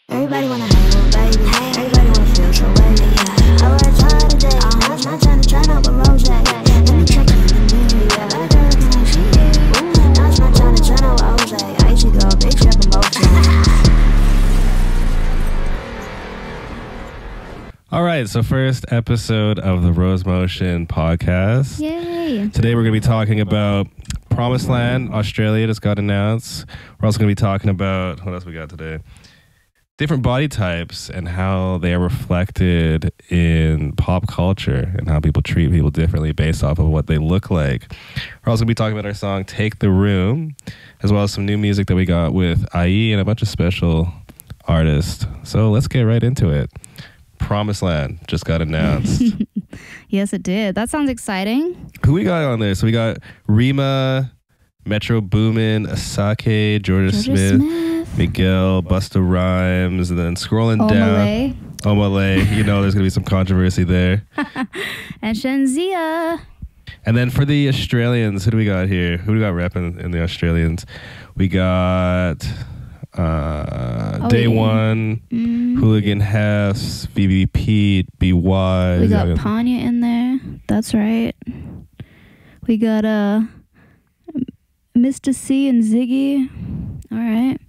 Everybody wanna hang with baby. Everybody wanna feel so wavy. I worked hard today. I was not trying to try out with Rose. Let me check in the mirror. That girl, can I see you? Now it's not trying to try out with Rose. I used to go big trip in Motown. All right, so first episode of the Rose Motion podcast. Yay! Today we're going to be talking about Promiseland, Australia just got announced. We're also going to be talking about, what else we got today? Different body types and how they are reflected in pop culture and how people treat people differently based off of what they look like. We're also going to be talking about our song Take the Room, as well as some new music that we got with IE and a bunch of special artists. So let's get right into it. Promiseland just got announced. Yes, it did. That sounds exciting. Who we got on there? So we got Rima, Metro Boomin, Asake, Georgia Smith, Miguel, Busta Rhymes, and then scrolling down. Omale. You know there's going to be some controversy there. And Shenzia. And then for the Australians, who do we got here? Who do we got repping in the Australians? We got Day One, Hooligan Hefs, VVP, BY. We got Panya in there. That's right. We got Mr. C and Ziggy. All right.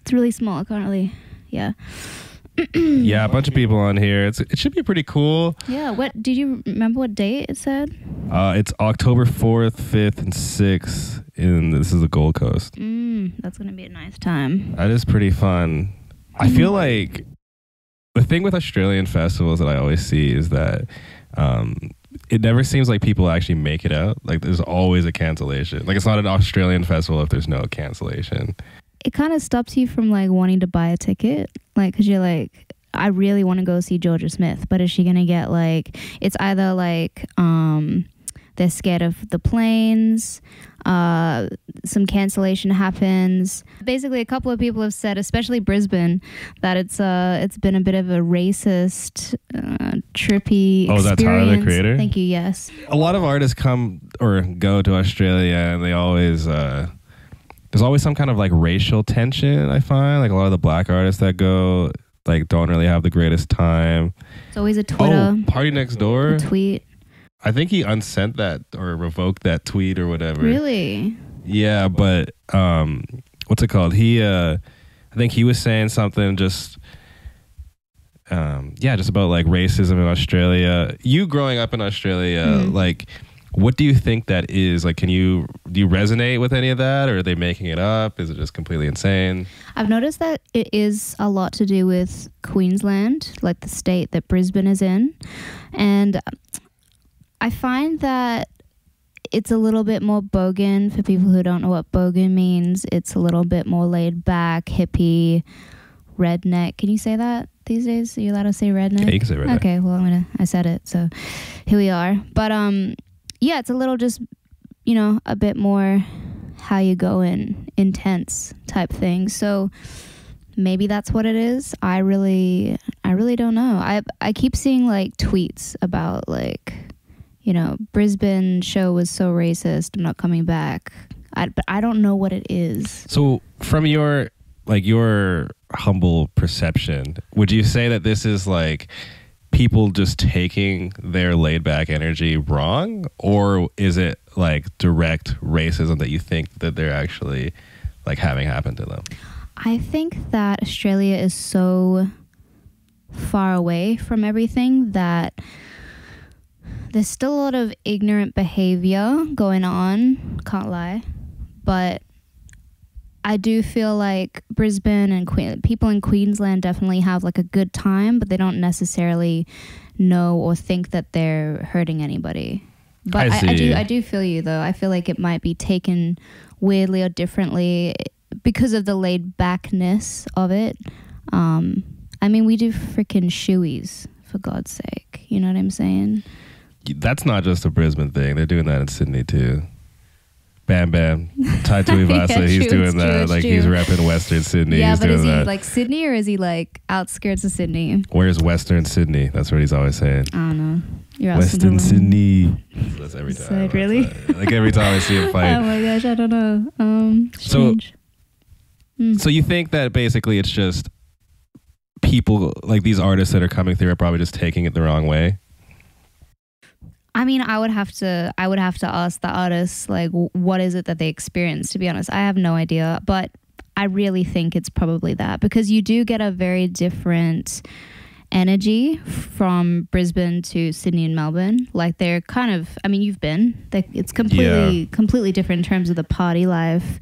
It's really small. I can't really. Yeah. Yeah, a bunch of people on here. It should be pretty cool. Yeah. What did you remember? What date it said? It's October 4th, 5th, and 6th. This is the Gold Coast. That's gonna be a nice time. That is pretty fun. I feel like the thing with Australian festivals that I always see is that it never seems like people actually make it out. Like there's always a cancellation. Like it's not an Australian festival if there's no cancellation. It kind of stops you from like wanting to buy a ticket, like because you're like, I really want to go see Georgia Smith, but is she gonna get like? It's either like they're scared of the planes, some cancellation happens. Basically, a couple of people have said, especially Brisbane, that it's been a bit of a racist, trippy experience. Oh, that's Tyler, the Creator? Thank you, yes. A lot of artists come or go to Australia and they always, there's always some kind of like racial tension, I find. Like a lot of the black artists that go, like don't really have the greatest time. It's always a Twitter. Oh, Party Next Door? A tweet. I think he unsent that or revoked that tweet or whatever. Really? Yeah, but what's it called? I think he was saying something just just about like racism in Australia. You growing up in Australia, like what do you think that is? Like do you resonate with any of that, or are they making it up? Is it just completely insane? I've noticed that it is a lot to do with Queensland, like the state that Brisbane is in. And I find that it's a little bit more bogan. For people who don't know what bogan means, it's a little bit more laid back, hippie, redneck. Can you say that these days? Are you allowed to say redneck? Yeah, you can say redneck. Okay, well, I said it, so here we are. But yeah, it's a little just, a bit more how you going, intense type thing. So maybe that's what it is. I really don't know. I keep seeing like tweets about like, Brisbane show was so racist, I'm not coming back. But I don't know what it is. So from your humble perception, would you say that this is like people just taking their laid back energy wrong, or is it like direct racism that you think that they're actually like having happen to them? I think that Australia is so far away from everything that there's still a lot of ignorant behavior going on, can't lie. But I do feel like Brisbane and people in Queensland definitely have like a good time, but they don't necessarily know or think that they're hurting anybody. But I do feel you though. I feel like it might be taken weirdly or differently because of the laid backness of it. I mean, we do freaking shoeies, for God's sake. You know what I'm saying? That's not just a Brisbane thing. They're doing that in Sydney too. Bam Bam, Tai Tuivasa, Yeah, he's true, doing that. Like he's repping Western Sydney. Yeah, he's but doing is he that. like Sydney or is he like outskirts of Sydney? Where's Western Sydney? That's what he's always saying. I don't know. You're Western Sydney. That's every time. So, really? Like every time I see him fight. Oh my gosh, I don't know. Strange. So you think that basically it's just people like these artists that are coming through are probably just taking it the wrong way? I mean, I would have to ask the artists, like, what is it that they experience? To be honest, I have no idea, but I really think it's probably that, because you do get a very different energy from Brisbane to Sydney and Melbourne. Like, they're kind of, I mean, you've been, it's completely different in terms of the party life,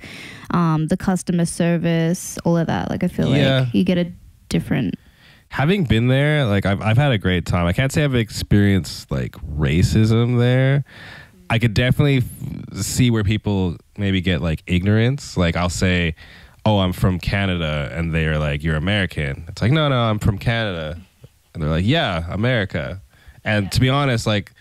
the customer service, all of that. Like, I feel like you get a different. Having been there, like I've had a great time. I can't say I've experienced like racism there. I could definitely see where people maybe get like ignorance. Like, I'll say, oh, I'm from Canada, and they're like, you're American. It's like, no, I'm from Canada. And they're like, yeah, America. And to be honest, like,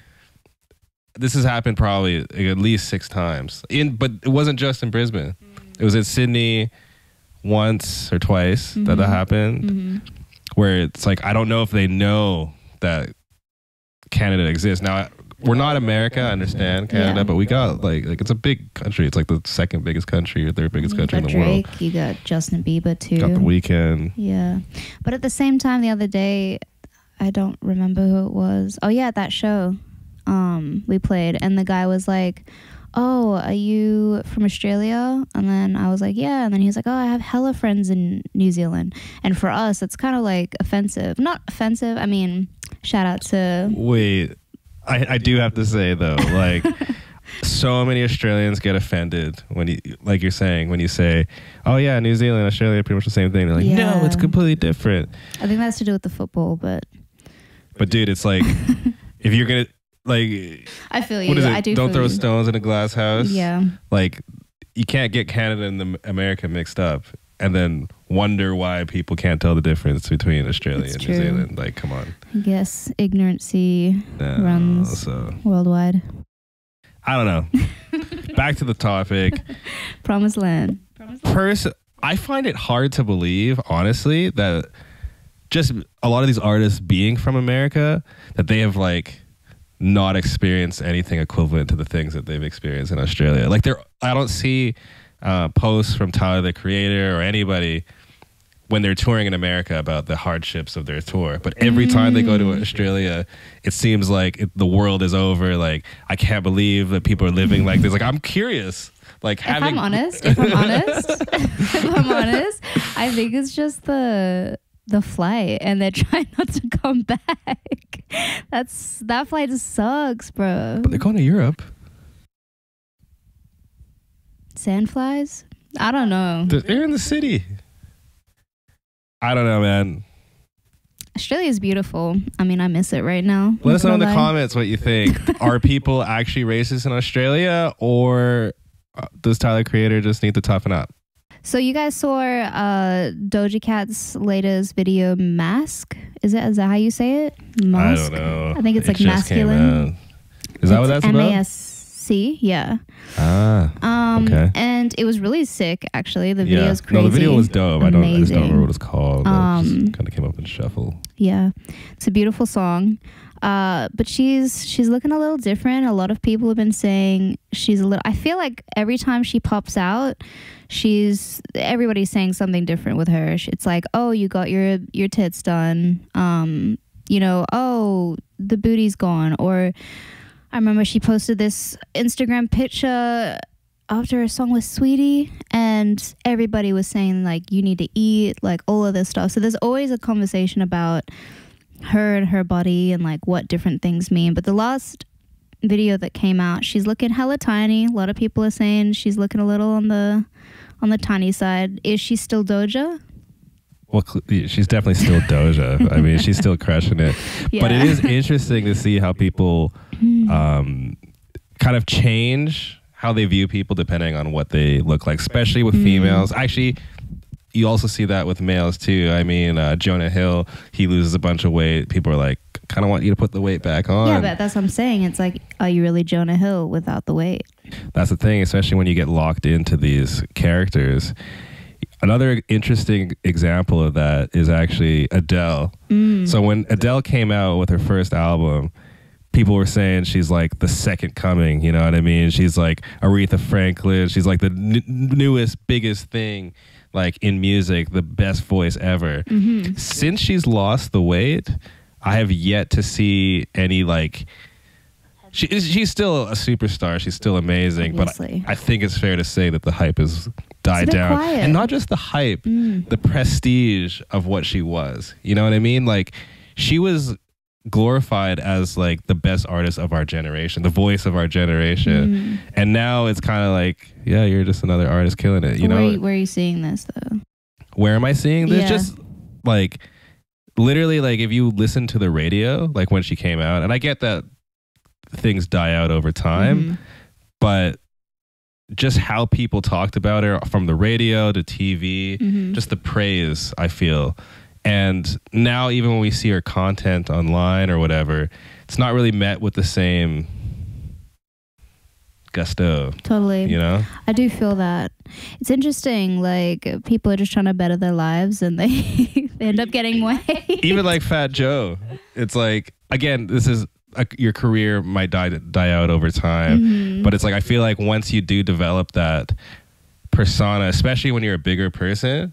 this has happened probably at least 6 times. But it wasn't just in Brisbane. It was in Sydney once or twice that happened, where it's like, I don't know if they know that Canada exists. Now, we're not America, I understand Canada, but we got like it's a big country. It's like the second biggest country or third biggest country in the world. You got Justin Bieber too. Got The Weeknd. Yeah. But at the same time, the other day, I don't remember who it was. Oh yeah, that show we played, and the guy was like, oh, are you from Australia? And then I was like, yeah. And then he was like, oh, I have hella friends in New Zealand. And for us, it's kind of like offensive. Not offensive, I mean, shout out to... Wait, I do have to say though, like, so many Australians get offended when you, like you're saying, when you say, oh yeah, New Zealand, Australia, pretty much the same thing. They're like, no, it's completely different. I think that's to do with the football, but dude, it's like, if you're gonna, like, I feel you. What is it? I do. Don't throw you. stones in a glass house. Yeah. Like, you can't get Canada and America mixed up and then wonder why people can't tell the difference between Australia and New Zealand. Like, come on. I guess ignorancy runs worldwide. I don't know. Back to the topic. Promiseland. I find it hard to believe, honestly, that just a lot of these artists being from America, that they have like not experienced anything equivalent to the things that they've experienced in Australia. Like, I don't see posts from Tyler the Creator or anybody when they're touring in America about the hardships of their tour. But every time they go to Australia, it seems like the world is over. Like, I can't believe that people are living like this. Like, I'm curious. Like, if I'm honest, I think it's just the flight, and they're trying not to come back. That flight just sucks, bro. But they're going to Europe. Sandflies? I don't know. They're in the city. I don't know, man. Australia's beautiful. I mean, I miss it right now. Let us know in the comments what you think. Are people actually racist in Australia, or does Tyler Creator just need to toughen up? So you guys saw Doja Cat's latest video, Mask? Is that how you say it? Mask? I don't know. I think it's like masculine. Is that what that's about? MASC, yeah. Okay. And it was really sick, actually. The video's crazy. No, the video was dope. Amazing. I just don't remember what it's called. It kind of came up in shuffle. Yeah. It's a beautiful song. But she's looking a little different. A lot of people have been saying she's a little... I feel like every time she pops out, everybody's saying something different with her. It's like, oh, you got your tits done. You know, oh, the booty's gone. Or I remember she posted this Instagram picture after a song with Sweetie, and everybody was saying, like, you need to eat, like, all of this stuff. So there's always a conversation about her and her body and like what different things mean. But the last video that came out, she's looking hella tiny. A lot of people are saying she's looking a little on the tiny side. Is she still Doja? Well, she's definitely still Doja. I mean, she's still crushing it. Yeah. But it is interesting to see how people kind of change how they view people depending on what they look like, especially with females. Actually, you also see that with males too. I mean, Jonah Hill, he loses a bunch of weight. People are like, kind of want you to put the weight back on. Yeah, but that's what I'm saying. It's like, are you really Jonah Hill without the weight? That's the thing, especially when you get locked into these characters. Another interesting example of that is actually Adele. So when Adele came out with her first album, people were saying she's like the second coming, you know what I mean? She's like Aretha Franklin. She's like the newest, biggest thing like in music, the best voice ever. Since she's lost the weight, I have yet to see any like. She's still a superstar. She's still amazing, Obviously. but I think it's fair to say that the hype has died down, quiet. and not just the hype, the prestige of what she was. You know what I mean? Like she was glorified as like the best artist of our generation, the voice of our generation, and now it's kind of like, yeah, you're just another artist killing it. You know, where are you seeing this though? Where am I seeing this? Yeah. Just like literally, like if you listen to the radio, like when she came out, and I get that things die out over time, but just how people talked about her from the radio to TV, just the praise I feel. And now even when we see her content online or whatever, it's not really met with the same gusto. Totally. You know? I do feel that. It's interesting, like people are just trying to better their lives and they they end up getting weight. Even like Fat Joe. It's like, again, this is your career might die out over time, but it's like I feel like once you do develop that persona, especially when you're a bigger person,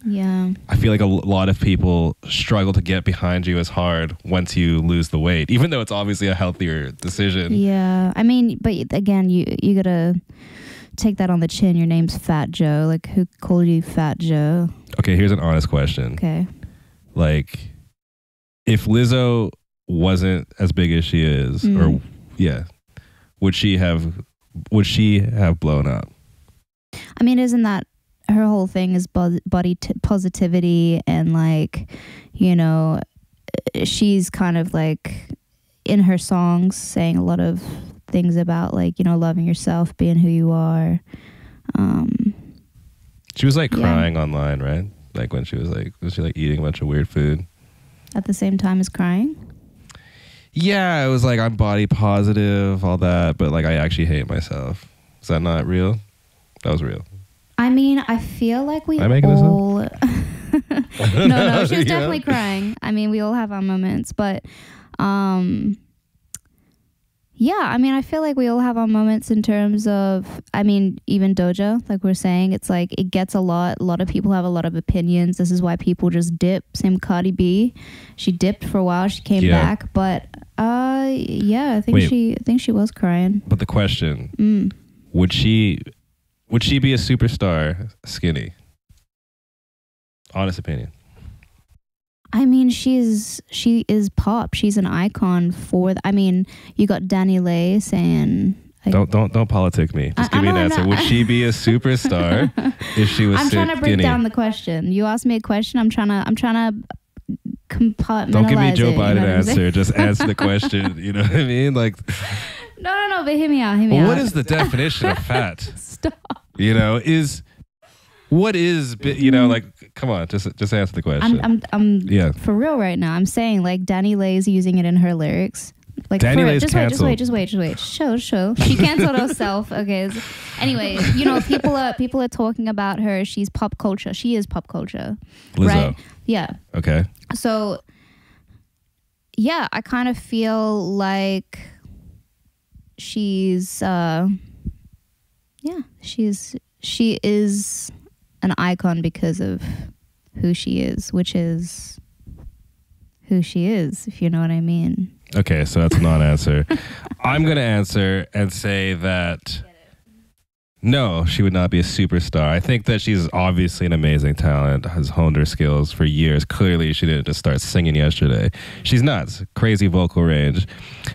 I feel like a lot of people struggle to get behind you as hard once you lose the weight, even though it's obviously a healthier decision. Yeah, I mean, but again, you gotta take that on the chin. Your name's Fat Joe. Like, who called you Fat Joe? Okay, here's an honest question. Okay, like if Lizzo wasn't as big as she is, or would she have blown up? I mean, isn't that her whole thing is body positivity, and like, you know, she's kind of like in her songs saying a lot of things about like, you know, loving yourself, being who you are. She was like crying online, right? Like when she was she like eating a bunch of weird food at the same time as crying? Yeah, it was like I'm body positive, all that, but like I actually hate myself. Is that not real? That was real. I mean, I feel like we Am I making this up? No, she was definitely crying. I mean, we all have our moments, but yeah, I mean, I feel like we all have our moments in terms of, I mean, even Doja, like we're saying, it's like it gets a lot of people have a lot of opinions. This is why people just dip. Same Cardi B, she dipped for a while, she came back, but I think she was crying. But the question, would she be a superstar skinny? Honest opinion. I mean, she is pop. She's an icon for. I mean, you got Danny Lay saying. Like, don't politic me. Just give me an answer. Would she be a superstar if she was? I'm trying to break down the question. You asked me a question. I'm trying to compartmentalize. Don't give me Joe Biden you know answer. Just answer the question. You know what I mean? Like. No. But hear me out. What is the definition of fat? Stop. You know, what is, you know, like, come on, just answer the question. I'm for real right now. I'm saying like Danny Lay's using it in her lyrics. Like Danny Lay's just canceled. wait. Show. She canceled herself. Okay. Anyway, you know, people are talking about her. She's pop culture. She is pop culture. Lizzo. Right? Yeah. Okay. So yeah, I kind of feel like she is an icon because of who she is, which is who she is, if you know what I mean. Okay, so that's a non-answer. I'm going to answer and say that no, she would not be a superstar. I think that she's obviously an amazing talent, has honed her skills for years. Clearly, she didn't just start singing yesterday. She's nuts, crazy vocal range.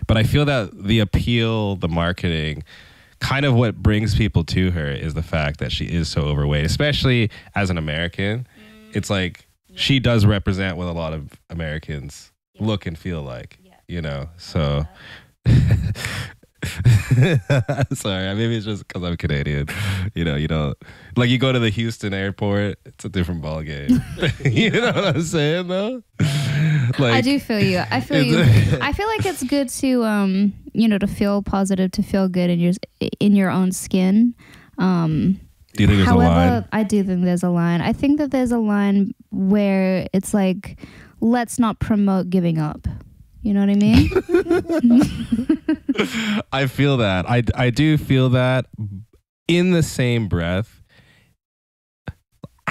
But I feel that the appeal, the marketing, kind of what brings people to her is the fact that she is so overweight, especially as an American. It's like she does represent what a lot of Americans look and feel like, you know? So, sorry, maybe it's just because I'm Canadian. You know, you don't, like you go to the Houston airport, it's a different ball game. You know what I'm saying though? Like, I do feel you. I feel you. I feel like it's good to you know, to feel positive, to feel good in your own skin. Do you think there's a line? I do think there's a line. I think that there's a line where it's like, let's not promote giving up. You know what I mean? I feel that. I do feel that. In the same breath,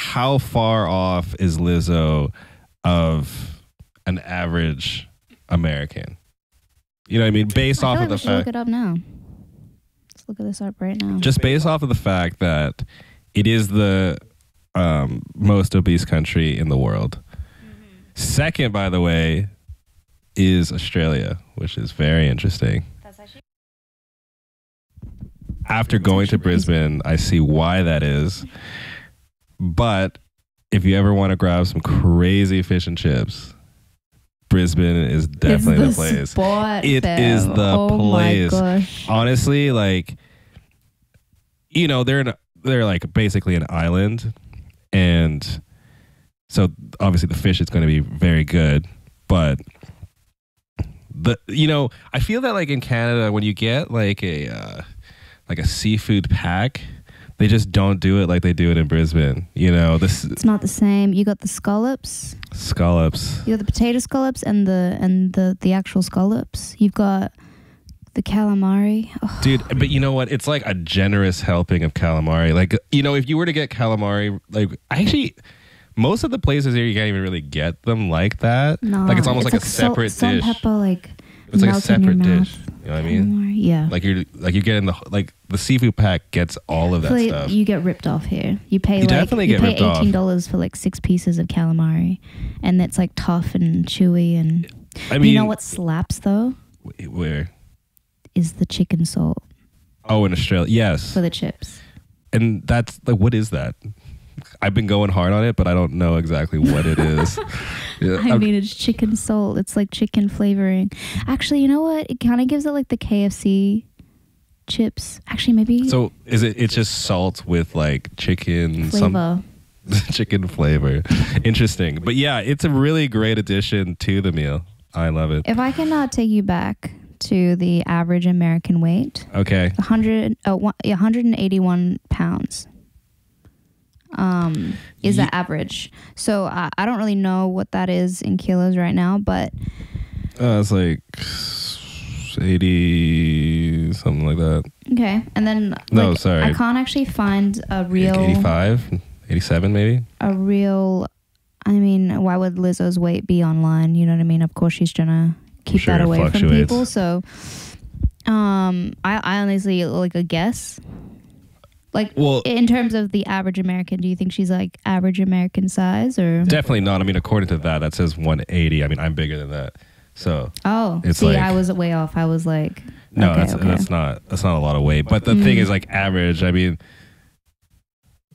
how far off is Lizzo of an average American? You know what I mean? Based off of the we should fact, look it up now. Let's look at this up right now. just based off of the fact that it is the most obese country in the world. Second, by the way, is Australia, which is very interesting. After going to Brisbane, I see why that is. But if you ever want to grab some crazy fish and chips, Brisbane is definitely the place. It is the place. My gosh. Honestly, like, you know, they're like basically an island, and so obviously the fish is going to be very good. But I feel that like in Canada, when you get like a seafood pack, they just don't do it like they do it in Brisbane. You know, It's not the same. You got the scallops. You got the potato scallops and the actual scallops. You've got the calamari. Oh. Dude, but you know what? It's like a generous helping of calamari. Like, you know, if you were to get calamari, like, actually, most of the places here you can't even really get them like that. No, like, it's almost like a separate salt dish. and pepper, like, It's like a melt in your separate mouth. dish. You know what I mean? Calamari, yeah. Like you're getting the seafood pack gets all of that So stuff. you get ripped off here. You pay definitely get ripped off. $18 for like 6 pieces of calamari, and it's like tough and chewy. And I mean, you know what slaps though? Where? Is the chicken salt Oh, in Australia, yes. for the chips. And that's like, what is that? I've been going hard on it, but I don't know exactly what it is. Yeah, I mean, it's chicken salt. It's like chicken flavoring. Actually, you know what? It kind of gives it like the KFC chips. Actually, maybe so is it? It's just salt with like chicken flavor. chicken flavor. Interesting, but yeah, it's a really great addition to the meal. I love it. If I can take you back to the average American weight, Okay. 181 pounds. Is the average. So I don't really know what that is in kilos right now, but It's like 80, something like that. okay. And then No, sorry. I can't actually find a real 85, 87 maybe. I mean, why would Lizzo's weight be online? You know what I mean? Of course she's trying to keep Sure, that it away from fluctuates. people. So I honestly like a guess. Like, Well, in terms of the average American, do you think she's like average American size or? definitely not. I mean, according to that says 180. I mean, I'm bigger than that. So Oh, It's see, like- I was way off. I was like, no, okay, that's not a lot of weight. But the thing is, like, average. I mean,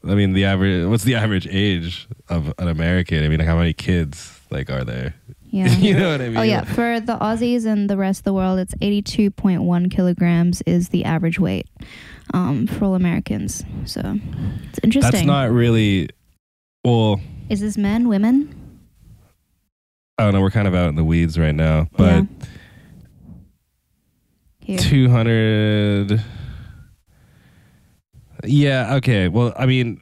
the average. What's the average age of an American? I mean, like, how many kids like are there? Yeah. You know what I mean? Oh yeah, for the Aussies and the rest of the world, it's 82.1 kilograms is the average weight for all Americans. So it's interesting. That's not really. Well, Is this men, women? I don't know. We're kind of out in the weeds right now, but Here. 200. Yeah. Okay. Well, I mean,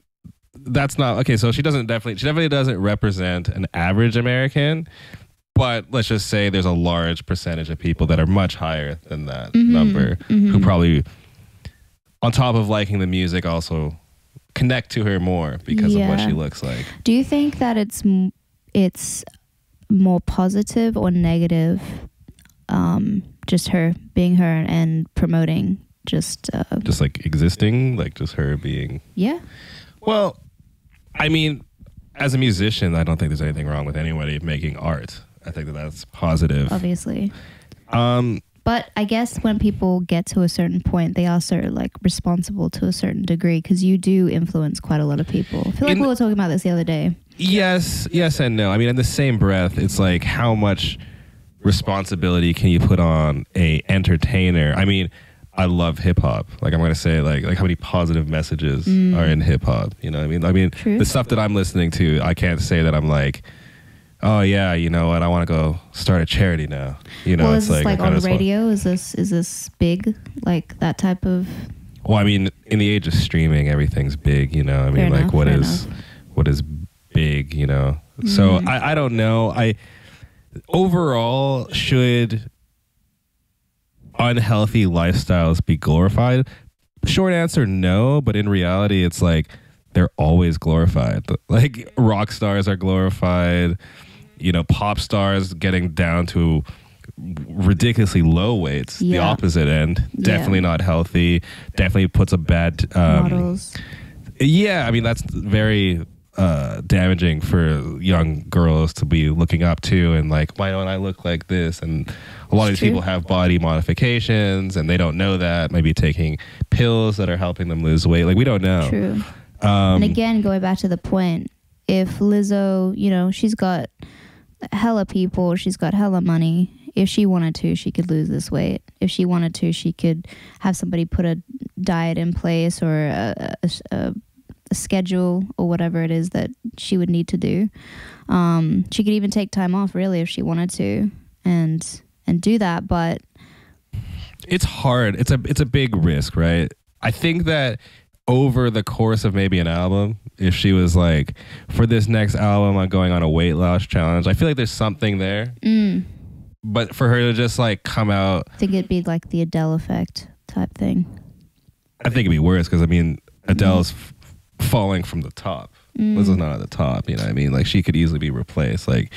that's not okay. So she definitely doesn't represent an average American, but let's just say there's a large percentage of people that are much higher than that number who probably, on top of liking the music, also connect to her more because of what Yeah. she looks like. Do you think that it's more positive or negative? Just her being her and promoting just like existing, like just her being. yeah. Well, I mean, as a musician, I don't think there's anything wrong with anybody making art. I think that that's positive. Obviously. But I guess when people get to a certain point, they also like responsible to a certain degree because you do influence quite a lot of people. I feel like we were talking about this the other day. Yes and no. I mean, in the same breath, it's like how much responsibility can you put on a entertainer? I mean, I love hip hop. Like I'm gonna say, like how many positive messages are in hip hop? You know what I mean? I mean, True. the stuff that I'm listening to, I can't say that I'm like, oh yeah, you know what? I want to go start a charity now. You know, Well, it's is this like I on the just want- radio? Is this big? Like that type of Well, I mean, in the age of streaming, everything's big. You know, I mean, Fair like enough, what fair is big? You know, so I don't know. Overall, should unhealthy lifestyles be glorified? Short answer, no. But in reality, it's like they're always glorified. Like rock stars are glorified, pop stars getting down to ridiculously low weights, the opposite end. Definitely not healthy, definitely puts a bad models. Yeah, I mean, that's very damaging for young girls to be looking up to, and like, why don't I look like this? And a lot of these people have body modifications and they don't know that, maybe taking pills that are helping them lose weight. Like, we don't know. True. And again, going back to the point, if Lizzo, she's got hella people, she's got hella money. If she wanted to, she could lose this weight. If she wanted to, she could have somebody put a diet in place or a schedule or whatever it is that she would need to do. She could even take time off, really, if she wanted to, and do that. But it's hard. It's a big risk, right? I think that over the course of maybe an album, if she was like, for this next album, I'm going on a weight loss challenge, I feel like there's something there. But for her to just like come out, I think it'd be like the Adele effect type thing. I think it'd be worse because, I mean, Adele's falling from the top. Lizzo's not at the top, you know what I mean? Like, she could easily be replaced. Like,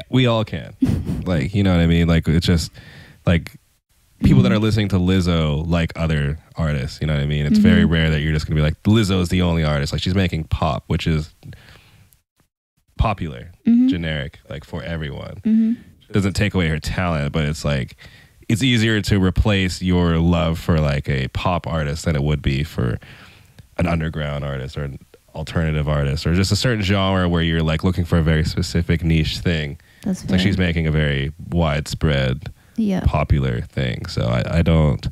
we all can. Like, you know what I mean? Like, it's just like people that are listening to Lizzo like other artists, you know what I mean? It's very rare that you're just gonna be like, Lizzo is the only artist. Like, she's making pop, which is popular, generic, like for everyone. Doesn't take away her talent, but it's like, it's easier to replace your love for like a pop artist than it would be for an underground artist or an alternative artist or just a certain genre where you're like looking for a very specific niche thing. That's fair. Like, she's making a very widespread, popular thing. So I don't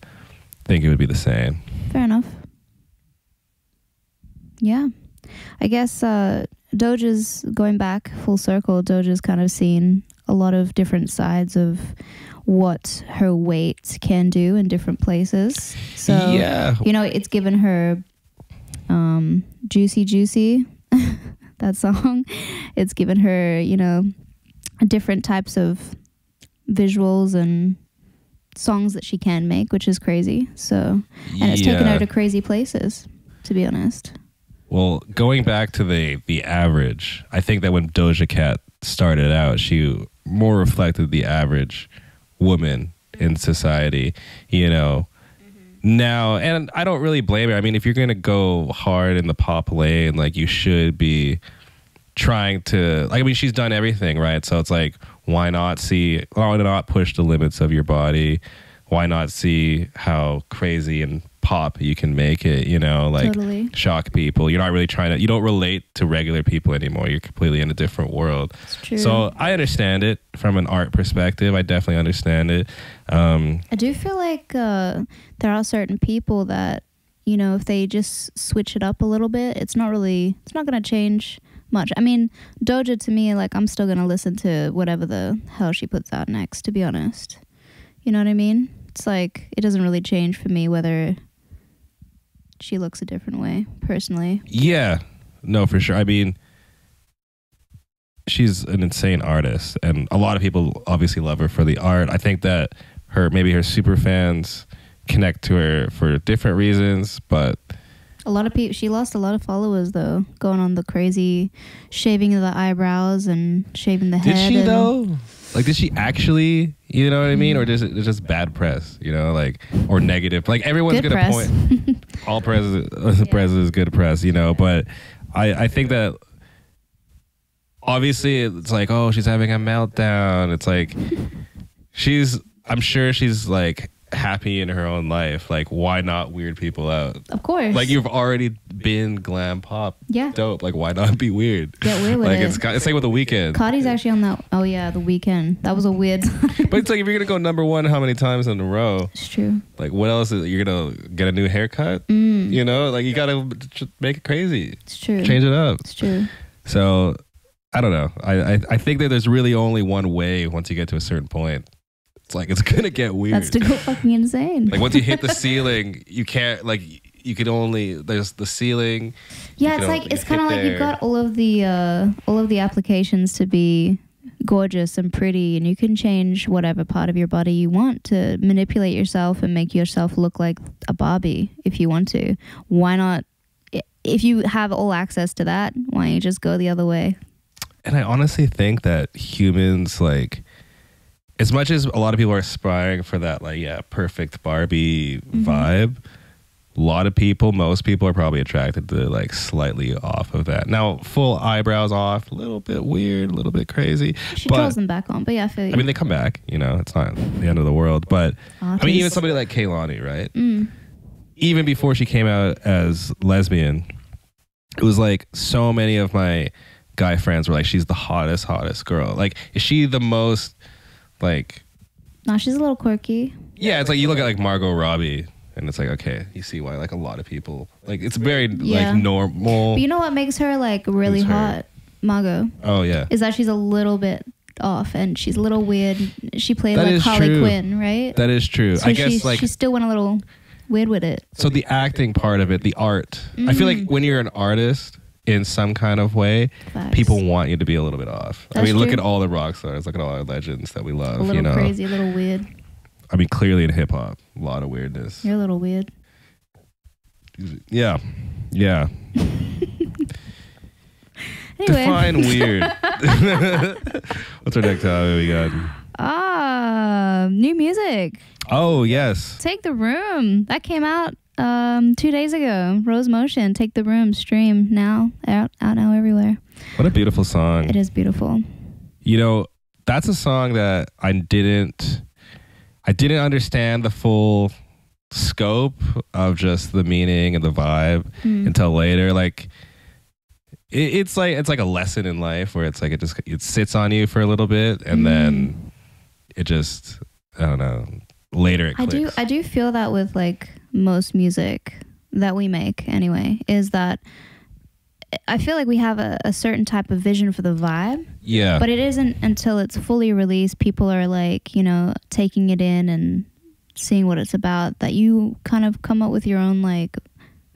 think it would be the same. Fair enough. Yeah. I guess Doja's, going back full circle, Doja's kind of seen a lot of different sides of what her weight can do in different places. So, it's given her Juicy Juicy, that song. It's given her, different types of visuals and songs that she can make, which is crazy. So, and it's taken her to crazy places, to be honest. Well, going back to the average, I think that when Doja Cat started out, she more reflected the average woman in society, Now, and I don't really blame her. I mean, if you're going to go hard in the pop lane, like, you should be trying to, like, I mean, she's done everything, right? So it's like, why not push the limits of your body? Why not see how crazy and pop you can make it, Totally. Shock people. You're not really you don't relate to regular people anymore. You're completely in a different world. It's true. So I understand it from an art perspective. I definitely understand it. I do feel like there are certain people that, if they just switch it up a little bit, it's not going to change much. I mean, Doja, to me, like, I'm still going to listen to whatever the hell she puts out next, to be honest. You know what I mean? It's like, it doesn't really change for me whether she looks a different way, personally. Yeah, no, for sure. I mean, she's an insane artist, and a lot of people obviously love her for the art. I think that maybe her super fans connect to her for different reasons, but a lot of people, she lost a lot of followers though, going on the crazy shaving of the eyebrows and shaving the head. Did she though? Like, did she actually, you know what I mean? Or is it just bad press, like, or negative? Like, everyone's going to point. All press is good press, but I think that obviously it's like, oh, she's having a meltdown. It's like, I'm sure she's like happy in her own life. Like, why not weird people out? Of course. Like, you've already been glam pop. Yeah. Dope. Like, why not be weird? Get weird with it. It's like with The Weeknd. Cardi's actually on that. Oh yeah, The Weeknd. That was a weird time. But it's like, if you're gonna go number one how many times in a row? It's true. Like, what else you're gonna get a new haircut? Like, you gotta make it crazy. It's true. Change it up. It's true. So I don't know. I think that there's really only one way once you get to a certain point. It's like, it's gonna get weird. That's to go fucking insane. Like, once you hit the ceiling, you can't, like, you could only, there's the ceiling. Yeah, it's like, it's kind of like you've got all of the applications to be gorgeous and pretty, and you can change whatever part of your body you want to manipulate yourself and make yourself look like a Barbie if you want to. Why not if you have all access to that, why don't you just go the other way? And I honestly think that humans, like, as much as a lot of people are aspiring for that, like, perfect Barbie vibe, a lot of people, most people are probably attracted to like slightly off of that. Now, full eyebrows off, a little bit weird, a little bit crazy. She draws them back on, but yeah, I feel you. I mean, they come back, you know, it's not the end of the world. But I mean, even somebody like Kehlani, right? Even before she came out as lesbian, it was like so many of my guy friends were like, she's the hottest girl. Like, is she the most, like... No, she's a little quirky. Yeah, it's like you look at like Margot Robbie, and it's like, okay, you see why like a lot of people, like, it's very like normal. But you know what makes her like really hot, Margot? Oh yeah, is that she's a little bit off and she's a little weird. She played like Harley Quinn, right? That is true. So I guess like she still went a little weird with it. So the acting part of it, the art. I feel like when you're an artist in some kind of way, people want you to be a little bit off. That's I mean, look true. at all the rock stars, look at all our legends that we love. A little you know, crazy, a little weird. I mean, clearly in hip hop, a lot of weirdness. You're a little weird. Yeah. Anyway. Define weird. What's our next topic we got? New music. Oh, yes. Take the Room. That came out 2 days ago. Rose Motion, Take the Room, stream now. Out now everywhere. What a beautiful song. It is beautiful. You know, that's a song that I didn't understand the full scope of just the meaning and the vibe until later. Like it's like a lesson in life where it's like it sits on you for a little bit and then it just, I don't know, later it clicks. I do feel that with like most music that we make anyway, is that I feel like we have a certain type of vision for the vibe. Yeah. But it isn't until it's fully released, people are like, you know, taking it in and seeing what it's about, that you kind of come up with your own like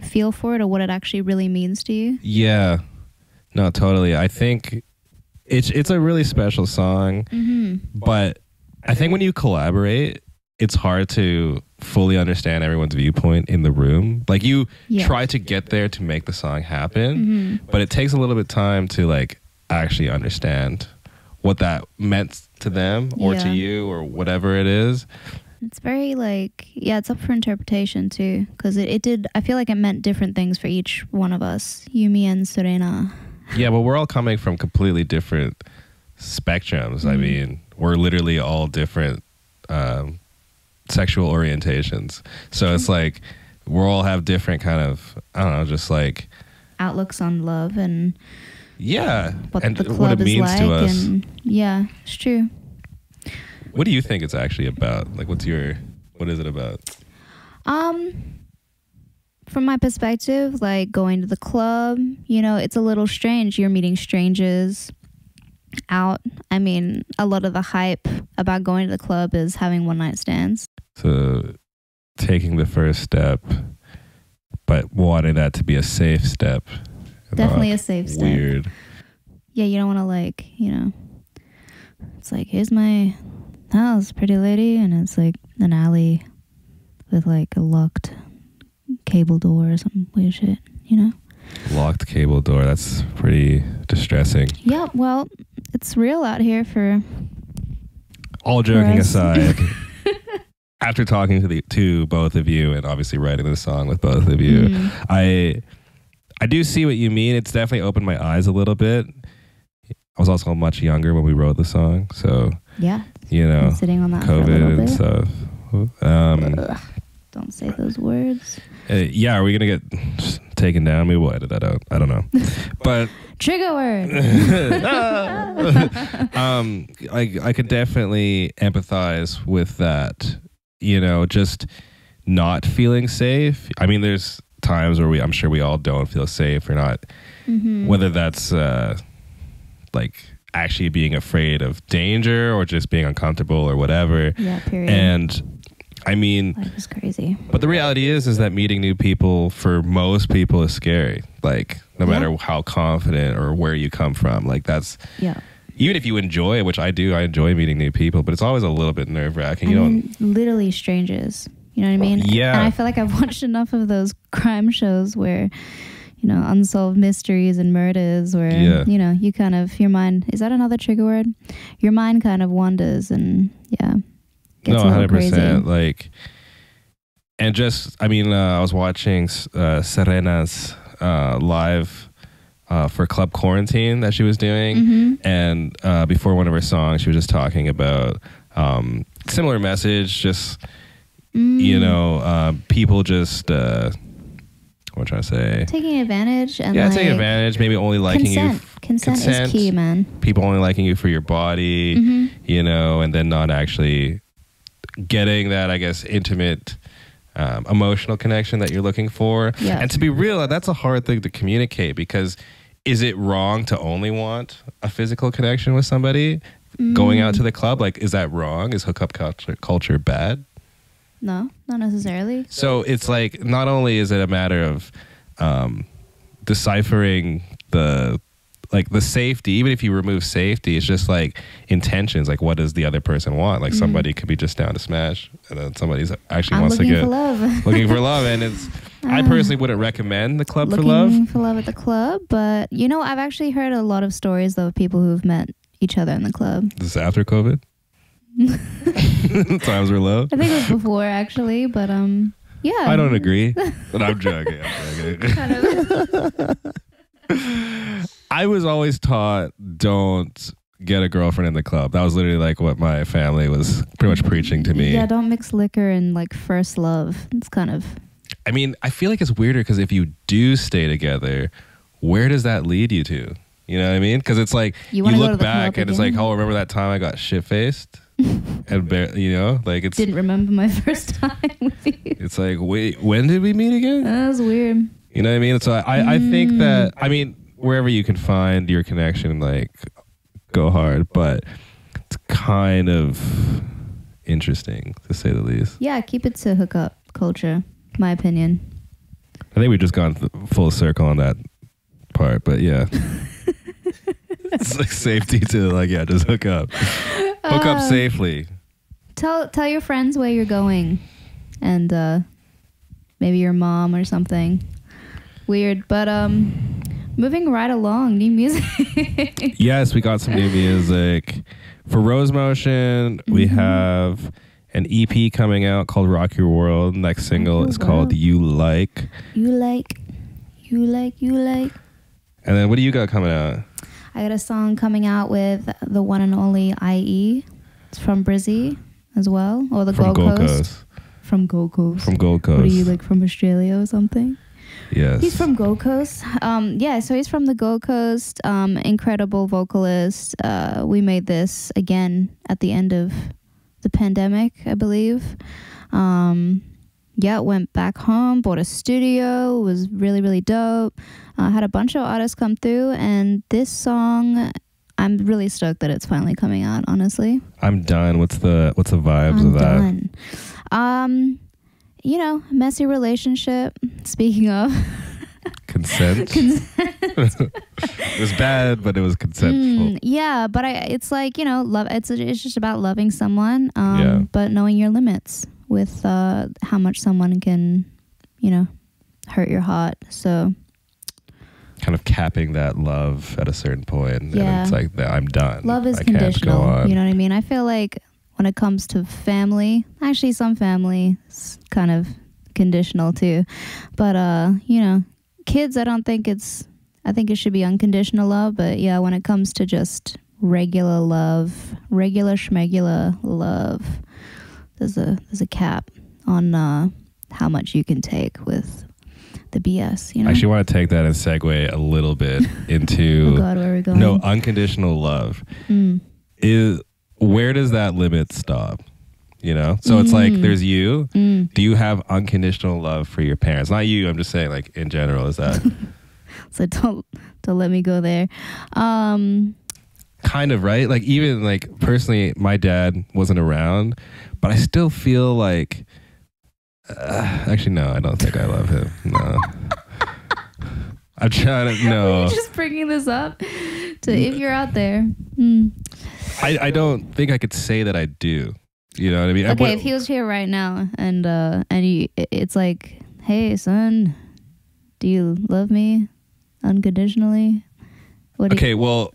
feel for it or what it actually really means to you. Yeah. No, totally. I think it's a really special song, but I think when you collaborate, it's hard to fully understand everyone's viewpoint in the room. Like you try to get there to make the song happen, but it takes a little bit of time to like actually understand what that meant to them or to you or whatever it is. It's very like, it's up for interpretation too, because it did, I feel like it meant different things for each one of us, you, me, and Serena. Yeah, but we're all coming from completely different spectrums. I mean, we're literally all different sexual orientations. So it's like we all have different kind of, I don't know, just like outlooks on love and what the club what it means is like to us. And it's true. What do you think it's actually about? Like what is it about? From my perspective, like going to the club, you know, it's a little strange. You're meeting strangers out. I mean, a lot of the hype about going to the club is having one night stands. So taking the first step, but wanting that to be a safe step. Definitely a safe step. Weird. Yeah, you don't want to like, you know, it's like, here's my house, pretty lady, and it's like an alley with like a locked cable door or some weird shit, you know? Locked cable door. That's pretty distressing. Yeah, well, it's real out here for all joking aside. After talking to both of you and obviously writing this song with both of you, I do see what you mean. It's definitely opened my eyes a little bit. I was also much younger when we wrote the song, so you know, sitting on that COVID for a little and bit. stuff. Don't say those words. Are we gonna get taken down? Maybe we'll edit that out. I don't know, but trigger word. I could definitely empathize with that. You know, just not feeling safe. I mean, there's times where I'm sure we all don't feel safe or not. Whether that's like actually being afraid of danger or just being uncomfortable or whatever. Yeah, period. And I mean, life is crazy. But the reality is that meeting new people for most people is scary. Like no matter how confident or where you come from, like that's even if you enjoy it, which I do, I enjoy meeting new people, but it's always a little bit nerve-wracking. I mean, literally strangers. You know what I mean? Yeah. And I feel like I've watched enough of those crime shows where, unsolved mysteries and murders where, you kind of, your mind, is that another trigger word? Your mind kind of wanders and, gets a little 100%. crazy. Like, and just, I was watching Serena's live for Club Quarantine that she was doing. And before one of her songs, she was just talking about similar message, just, people just... what I'm trying to say. Taking advantage and taking advantage. Maybe only liking you. Consent is key, man. People only liking you for your body, and then not actually getting that, I guess, intimate, emotional connection that you're looking for. Yeah. And to be real, that's a hard thing to communicate because is it wrong to only want a physical connection with somebody going out to the club? Like, is that wrong? Is hookup culture bad? No, not necessarily. So it's like, not only is it a matter of deciphering the safety, even if you remove safety, it's just like intentions. Like, what does the other person want? Like, somebody could be just down to smash, and then somebody's actually wants to get looking for love. And it's, I personally wouldn't recommend the club for love. Looking for love at the club, but I've actually heard a lot of stories though of people who've met each other in the club. This is after COVID. Times were low. I think it was before actually, but yeah. I don't agree, but I'm joking. Kind of. I was always taught, don't get a girlfriend in the club. That was literally like what my family was pretty much preaching to me. Yeah, don't mix liquor and like first love. It's kind of... I feel like it's weirder because if you do stay together, where does that lead you to? You know what I mean? Because it's like, you look back and it's like, oh, remember that time I got shit-faced? And like it's... Didn't remember my first time with you. It's like, wait, when did we meet again? That was weird. You know what I mean? So I think that, wherever you can find your connection, like, go hard, but it's kind of interesting, to say the least. Yeah, keep it to hookup culture, my opinion. I think we've just gone full circle on that part, but yeah. It's like safety to, like, just hook up. Hook up safely. Tell your friends where you're going, and maybe your mom or something. Weird, but moving right along, new music. Yes, we got some new music. For Rose Motion, we have an EP coming out called Rock Your World. Next single is called You Like. You Like. You Like. You Like. And then what do you got coming out? I got a song coming out with the one and only IE. It's from Brizzy as well. Or the Gold Coast. From Gold Coast. From Gold Coast. What are you, like, from Australia or something? Yes. He's from Gold Coast. So he's from the Gold Coast. Incredible vocalist. We made this again at the end of the pandemic, I believe. Went back home, bought a studio, was really, really dope. Had a bunch of artists come through, and this song, I'm really stoked that it's finally coming out, honestly. I'm done. What's the vibes of that? I'm done. Messy relationship. Speaking of consent. It was bad, but it was consensual. Yeah, but it's like, love. It's just about loving someone, but knowing your limits with how much someone can, hurt your heart. So kind of capping that love at a certain point. Yeah. And it's like, I'm done. Love is I can't conditional. go on. You know what I mean? I feel like when it comes to family, actually some family is kind of conditional too. But, kids, I think it should be unconditional love. But yeah, when it comes to just regular love, regular schmegular love, there's a cap on how much you can take with the BS, I actually want to take that and segue a little bit into oh God, where are we going? No, unconditional love. Is where does that limit stop? So it's like there's you. Do you have unconditional love for your parents? Not you, I'm just saying, like, in general. Is that so don't let me go there. Kind of, right? Like, even like personally, my dad wasn't around, but I still feel like actually, no, I don't think I love him. No. I'm trying to, no. You're just bringing this up to if you're out there. I don't think I could say that I do. You know what I mean? Okay, if he was here right now and it's like, hey, son, do you love me? unconditionally. What Okay, well,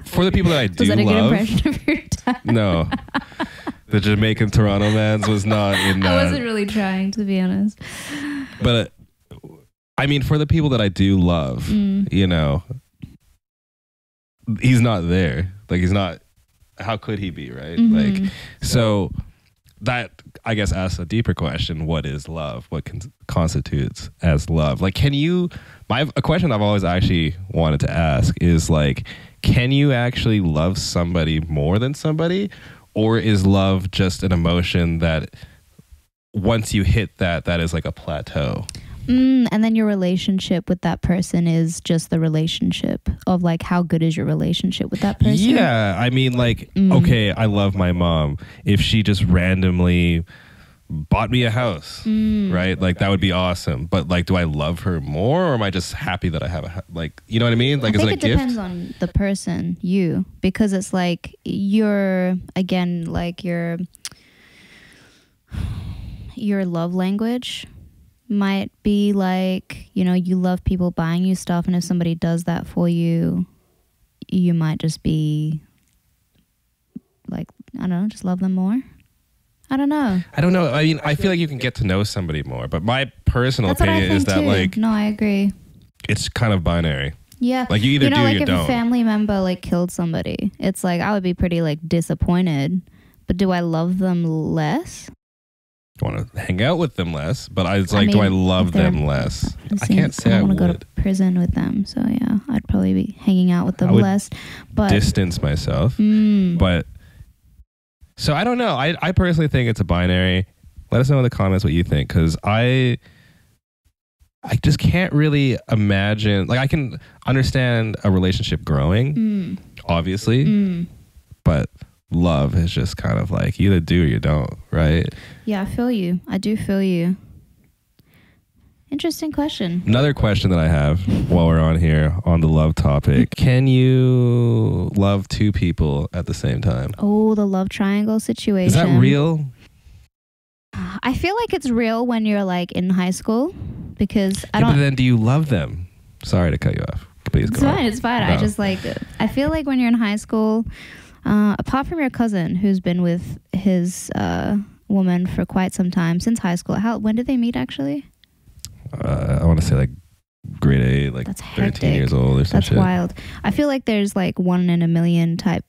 for the people that I do was that a good love, impression of your dad? no, the Jamaican Toronto man's was not in that. I wasn't really trying, to be honest. But I mean, for the people that I do love, you know, he's not there. Like, he's not. How could he be, right? Like, so that, I guess, asks a deeper question: what is love? What constitutes as love? Like, can you? A question I've always actually wanted to ask is like, can you actually love somebody more than somebody, or is love just an emotion that once you hit that is like a plateau? And then your relationship with that person is just the relationship of like, how good is your relationship with that person? Yeah, I mean, like, okay, I love my mom. If she just randomly bought me a house, right? Like, that would be awesome. But like, do I love her more, or am I just happy that I have like, you know what I mean? Like, I is think it a gift? depends on the person, because it's like your love language might be like, you know, you love people buying you stuff, and if somebody does that for you, you might just be like, I don't know, just love them more. I don't know. I mean, I feel like you can get to know somebody more, but my personal That's what I opinion is think that too. like, no, I agree. it's kind of binary. Yeah. Like, you either do or like you if don't. a family member like killed somebody, it's like I would be pretty like disappointed, but do I love them less? I want to hang out with them less, but do I love them less? I can't say I want to would. go to prison with them, so yeah, I'd probably be hanging out with them less. But distance myself. But so I don't know. I personally think it's a binary. Let us know in the comments what you think, because I just can't really imagine. Like, I can understand a relationship growing, obviously, but love is just kind of like, you either do or you don't, right? Yeah, I feel you. I do feel you. Interesting question. Another question that I have while we're on here on the love topic: can you love two people at the same time? Oh, the love triangle situation. Is that real? I feel like it's real when you're like in high school, because I But don't. then do you love them? Sorry to cut you off. Please It's go on. fine. It's fine. No. I just like. I feel like when you're in high school, apart from your cousin who's been with his woman for quite some time, since high school. When did they meet actually? I want to say like grade 8, like That's 13 hectic. years old or some That's shit. wild. I feel like there's like 1 in a million type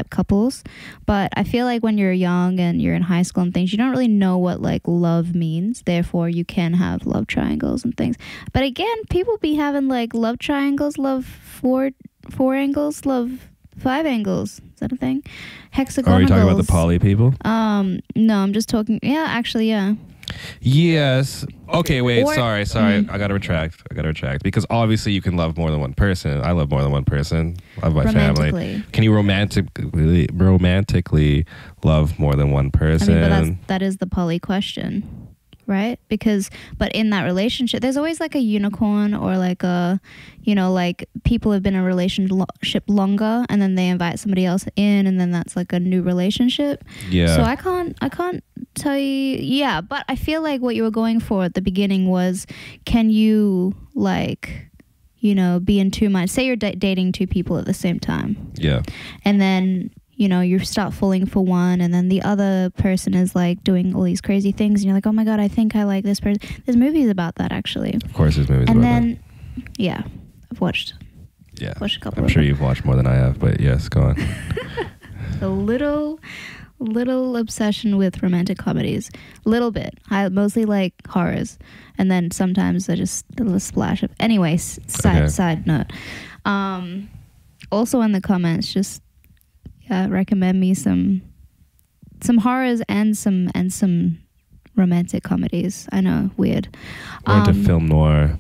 couples, but I feel like when you're young and you're in high school and things, you don't really know what like love means. Therefore, you can have love triangles and things. But again, people be having like love triangles, love four angles, love 5 angles. Is that a thing? Hexagonal. Are you talking about the poly people? No, I'm just talking. Yeah, actually, yeah. Yes. Okay, wait. Or- Sorry. I gotta retract. Because obviously you can love more than one person. I love more than one person. I love my family. Romantically. Can you romantically love more than one I person? mean, but that is the poly question, right? But in that relationship, there's always like a unicorn, or like a, you know, like people have been in a relationship longer, and then they invite somebody else in, and then that's like a new relationship. Yeah. So I can't tell you. Yeah, but I feel like what you were going for at the beginning was, can you like, you know, be in 2 minds? Say you're dating 2 people at the same time. Yeah. And then, you know, you start falling for one, and then the other person is like doing all these crazy things, and you're like, oh my God, I think I like this person. There's movies about that, actually. Of course, there's movies And about then, yeah, I've watched that. Yeah. a couple I'm of sure them. you've watched more than I have, but yes, go on. A little obsession with romantic comedies. Little bit. I mostly like horrors, and then sometimes I just a little splash of. Anyways, side note. Also in the comments, just recommend me some horrors and some romantic comedies. I know, weird. We're into film noir,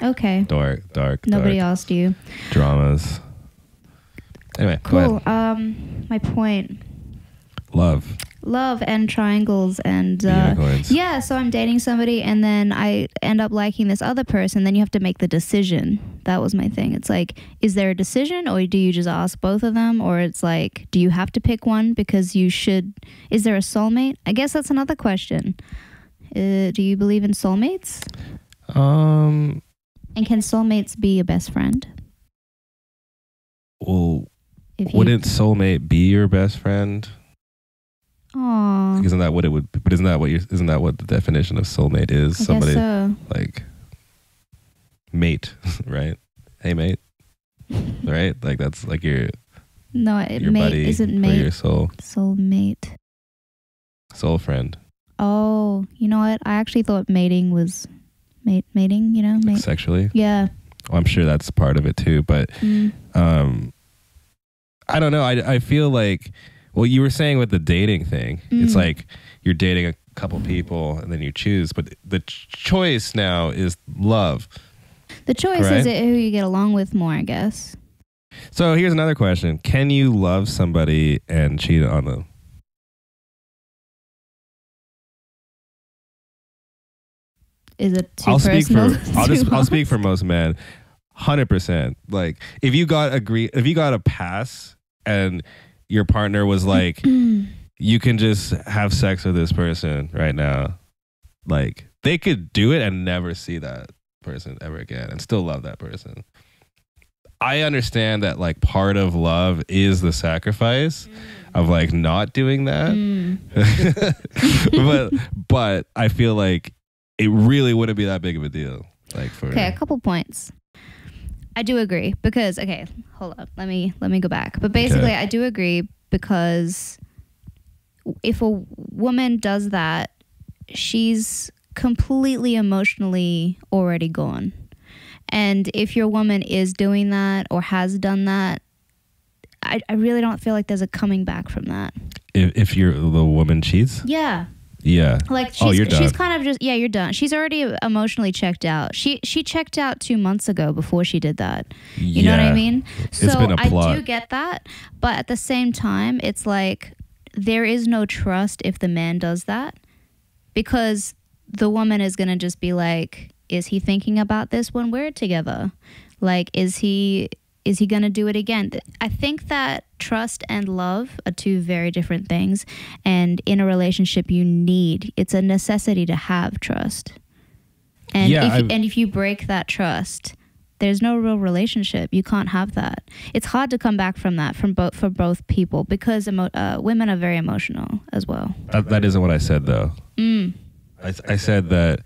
Okay. dark. Nobody asked you. Dramas. Anyway, go Cool. ahead. My point. Love And triangles and unicorns. yeah, so I'm dating somebody, and then I end up liking this other person. Then you have to make the decision. That was my thing. It's like, is there a decision, or do you just ask both of them, or it's like, do you have to pick one because you should? Is there a soulmate? I guess that's another question. Do you believe in soulmates? And can soulmates be your best friend? Well, If you, wouldn't soulmate be your best friend? Aw, Isn't that what it would? But isn't that what the definition of soulmate is? I Somebody guess so. like mate, right? Hey mate, right? Like that's like your No, your mate buddy isn't or your mate. soulmate friend, Oh, you know what? I actually thought mating was mating. You know, like mate. sexually. Yeah. Well, I'm sure that's part of it too, but I don't know. I feel like, well, you were saying with the dating thing, it's like you're dating a couple people and then you choose, but the choice now is love. The choice Right? is who you get along with more, I guess. So here's another question: can you love somebody and cheat on them? Is it too I'll speak personal? for I'll speak for most men. 100%. Like if you got a pass and your partner was like, you can just have sex with this person right now, like they could do it and never see that person ever again and still love that person. I understand that like part of love is the sacrifice of like not doing that. but I feel like it really wouldn't be that big of a deal. Like for Okay, a couple points. I do agree because hold up. Let me go back. But basically, I do agree because if a woman does that, she's completely emotionally already gone. And if your woman is doing that or has done that, I really don't feel like there's a coming back from that. If the woman cheats? Yeah. Yeah. Like you're done. she's kind of just you're done. She's already emotionally checked out. She checked out 2 months ago before she did that. You know what I mean? So It's been a plot. I do get that, but at the same time, it's like there is no trust if the man does that because the woman is gonna just be like, is he thinking about this when we're together? Like, is he going to do it again? I think that trust and love are two very different things. And in a relationship, it's a necessity to have trust. And if you break that trust, there's no real relationship. You can't have that. It's hard to come back from that for both people because women are very emotional as well. That isn't what I said though. I said that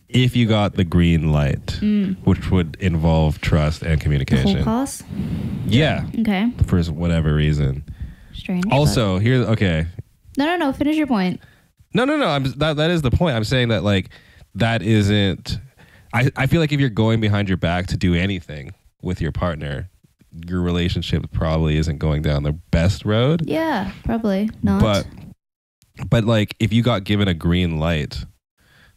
if you got the green light, which would involve trust and communication. Full cost? Yeah. Okay. For whatever reason. Strange. Also, okay. No. Finish your point. No. That is the point. I'm saying that like that isn't. I feel like if you're going behind your back to do anything with your partner, your relationship probably isn't going down the best road. Yeah, probably not. But like if you got given a green light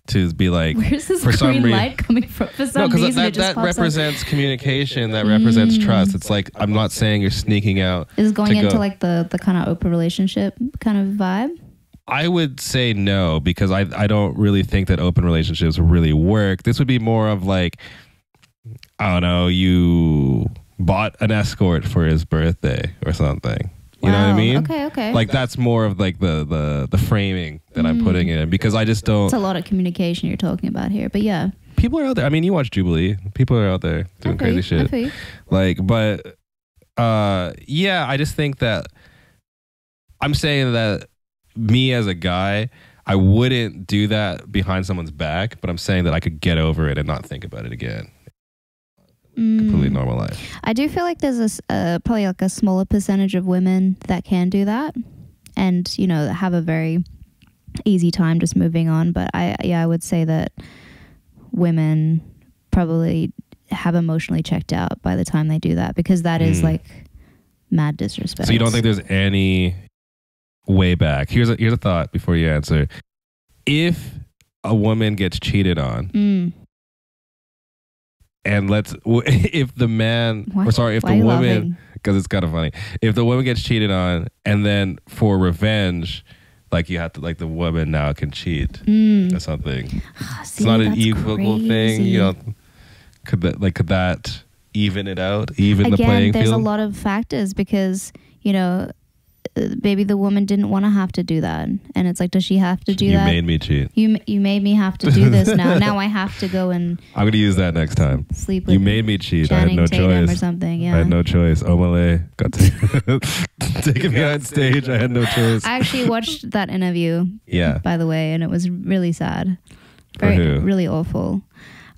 to be like, where's this for some green light coming from? For some reason, it just that pops represents communication. That represents trust. It's like I'm not saying you're sneaking out. Is going into like the kind of open relationship kind of vibe? I would say no because I don't really think that open relationships really work. This would be more of like, I don't know, you bought an escort for his birthday or something. You know what I mean? Okay. Like that's more of like the framing that I'm putting in because I just don't. It's a lot of communication you're talking about here, but yeah. People are out there. I mean, you watch Jubilee. People are out there doing crazy shit. Like, but yeah, I just think that I'm saying that me as a guy, I wouldn't do that behind someone's back, but I'm saying that I could get over it and not think about it again. Completely normal life. I do feel like there's probably like a smaller percentage of women that can do that and, have a very easy time just moving on. But I would say that women probably have emotionally checked out by the time they do that because that is like mad disrespect. So you don't think there's any way back? Here's a thought before you answer. If a woman gets cheated on, and if the man, if the woman, because it's kind of funny, if the woman gets cheated on and then for revenge, like you have to, like the woman now can cheat or something. It's not an equal thing, Could that even it out, even the playing field? There's a lot of factors because maybe the woman didn't want to have to do that, and it's like, does she have to do that? You made me cheat. You made me have to do this now I have to go and I'm gonna use that next time. sleep with You made me cheat. I had Channing no Tatum choice. or something. Yeah, I had no choice. Omale got taken behind stage. I had no choice. I actually watched that interview, Yeah. by the way, and it was really sad. For who? Really awful.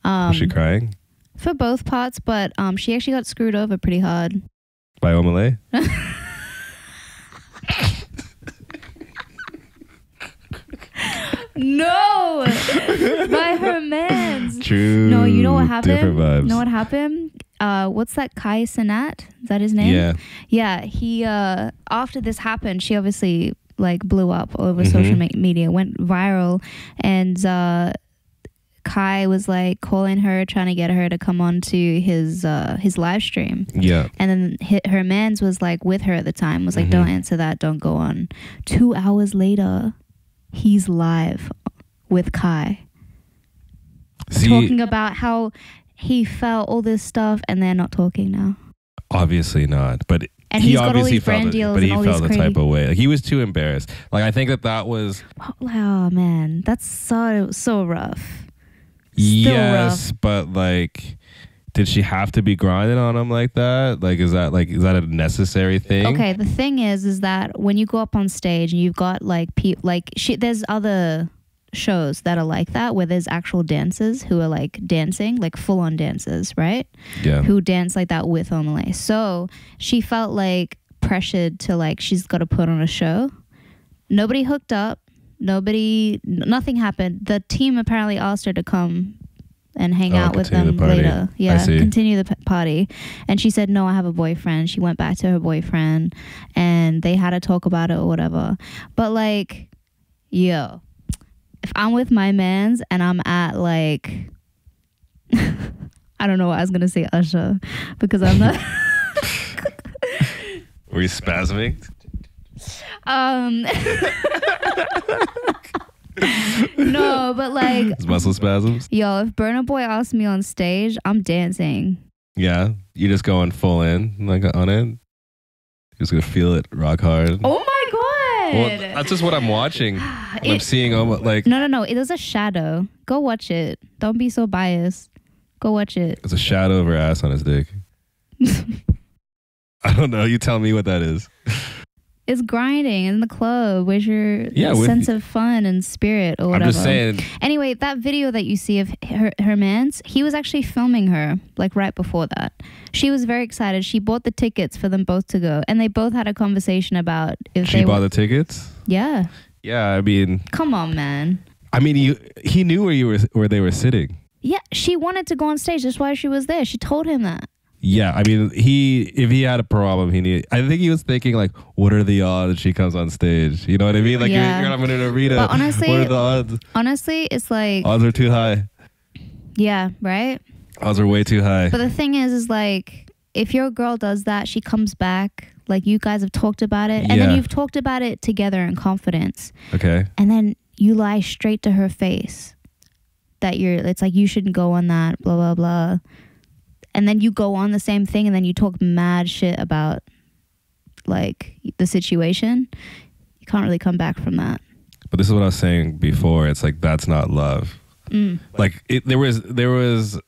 Was she crying? For both parts, but she actually got screwed over pretty hard. By Omale? No, by her mans. True. No, you know what happened? Different vibes. You know what happened? What's that? Kai Cenat? Is that his name? Yeah. Yeah. He after this happened, she obviously like blew up all over social media, went viral, and Kai was like calling her, trying to get her to come on to his live stream. Yeah. And then her mans was like with her at the time, was like, don't answer that, don't go on. 2 hours later, he's live with Kai. Talking about how he felt, all this stuff, and they're not talking now. Obviously not. But and he he's got all obviously these felt brand it, deals but he and all felt these the crazy... type of way. Like, he was too embarrassed. Like, I think that was... Oh, man. That's so rough. Yes, rough. but like, did she have to be grinding on him like that? Like, is that a necessary thing? Okay, the thing is that when you go up on stage and you've got like there's other shows that are like that where there's actual dancers who are like dancing, like full on dancers, right? Yeah. Who dance like that with Omale. So she felt like pressured to like, she's got to put on a show. Nobody hooked up. Nothing happened. The team apparently asked her to come and hang out with them later. Yeah, continue the party. And she said, no, I have a boyfriend. She went back to her boyfriend and they had a talk about it or whatever. But like, yo, if I'm with my mans and I'm at like, I don't know what I was going to say, Usher, because I'm not. Were you spasming? No, but like His muscle spasms? Yo, if Burna Boy asked me on stage, I'm dancing. Yeah. You just going full in, like on it? You're just gonna feel it rock hard. Oh my god. Well, that's just what I'm watching. I'm seeing like No. It was a shadow. Go watch it. Don't be so biased. Go watch it. It's a shadow of her ass on his dick. I don't know. You tell me what that is. It's grinding in the club. Where's your sense of fun and spirit or whatever? I'm just saying. Anyway, that video that you see of her man's, he was actually filming her like right before that. She was very excited. She bought the tickets for them both to go. And they both had a conversation about if she bought the tickets? Yeah. Yeah, I mean. Come on, man. I mean, he knew where they were sitting. Yeah, she wanted to go on stage. That's why she was there. She told him that. Yeah, I mean, if he had a problem, I think he was thinking like, what are the odds she comes on stage? You know what I mean? Like, you're in an arena. But honestly, what are the odds? Honestly, it's like odds are too high. Yeah, right? Odds are way too high. But the thing is like, if your girl does that, she comes back, like you guys have talked about it, and then you've talked about it together in confidence. Okay. And then you lie straight to her face that it's like, you shouldn't go on that, blah, blah, blah. And then you go on the same thing and then you talk mad shit about like the situation. You can't really come back from that. But this is what I was saying before. It's like, that's not love. Like there was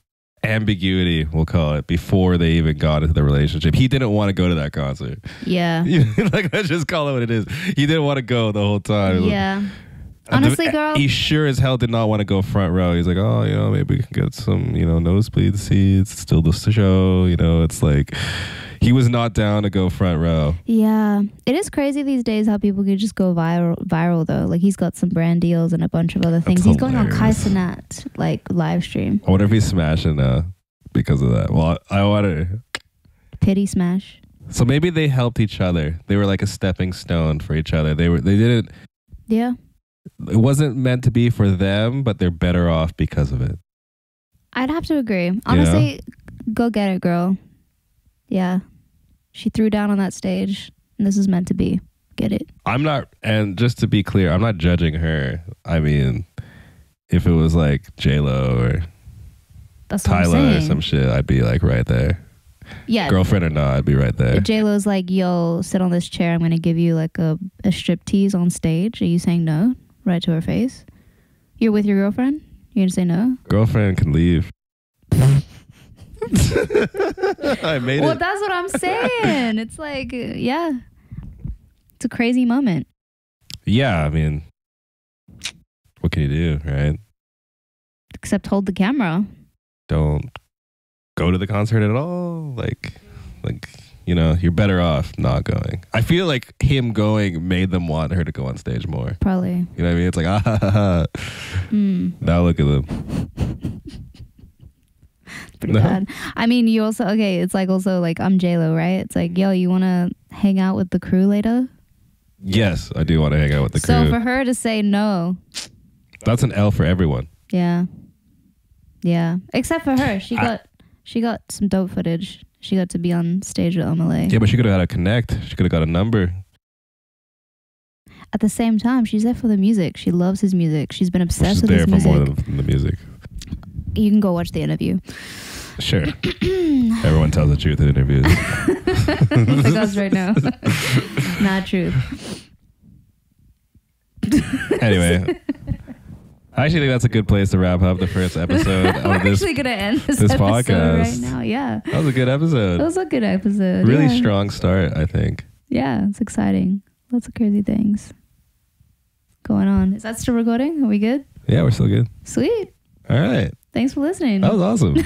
ambiguity, we'll call it, before they even got into the relationship. He didn't want to go to that concert. Yeah. Like, let's just call it what it is. He didn't want to go the whole time. Yeah. Honestly, girl, he sure as hell did not want to go front row. He's like, oh, maybe we can get some, nosebleed seats. It's still the show. It's like, he was not down to go front row. Yeah. It is crazy these days how people can just go viral though. Like, he's got some brand deals and a bunch of other things. He's going on Kai Cenat, like, live stream. I wonder if he's smashing now because of that. Well, I want to... Pity smash. So maybe they helped each other. They were like a stepping stone for each other. They didn't... Yeah. It wasn't meant to be for them, but they're better off because of it. I'd have to agree. Honestly, go get it, girl. Yeah. She threw down on that stage, and this is meant to be. Get it. And just to be clear, I'm not judging her. I mean, if it was like J-Lo or Tyler or some shit, I'd be like right there. Yeah. Girlfriend or not, I'd be right there. J-Lo's like, yo, sit on this chair. I'm going to give you like a strip tease on stage. Are you saying no? Right to her face. You're with your girlfriend? You're going to say no? Girlfriend can leave. I made Well, it. that's what I'm saying. It's like, yeah. It's a crazy moment. Yeah, I mean, what can you do, right? Except hold the camera. Don't go to the concert at all. Like, you know, you're better off not going. I feel like him going made them want her to go on stage more. Probably. You know what I mean? It's like, ah, ha, ha, ha. Now look at them. Pretty bad. I mean, you also, okay, it's like also like, I'm J-Lo, right? It's like, yo, you want to hang out with the crew later? Yes, I do want to hang out with the crew. So for her to say no. That's an L for everyone. Yeah. Yeah. Except for her. She got some dope footage. She got to be on stage with MLA. Yeah, but she could have had a connect. She could have got a number. At the same time, she's there for the music. She loves his music. She's been obsessed with his She's there for music. more than the music. You can go watch the interview. Sure. Everyone tells the truth in interviews. Like us right now. Not truth. Anyway, I actually think that's a good place to wrap up the first episode We're of this actually going to end this episode podcast right now. Yeah. That was a good episode. That was a good episode. Really yeah. strong start, I think. Yeah, it's exciting. Lots of crazy things going on. Is that still recording? Are we good? Yeah, we're still good. Sweet. All right. Thanks for listening. That was awesome.